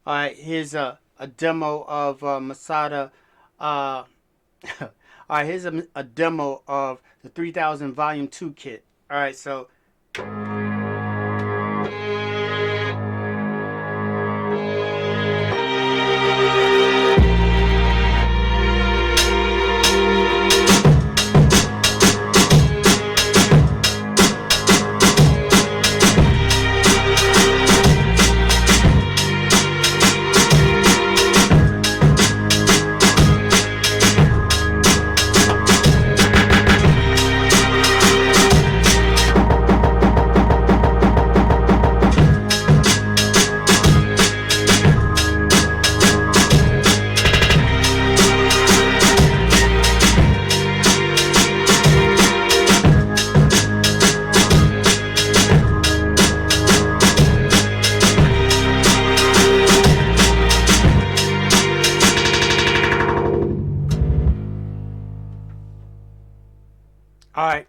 All right, here's a demo of Masada. Uh, all right, here's a demo of the 3000 Volume 2 kit. All right, so all right,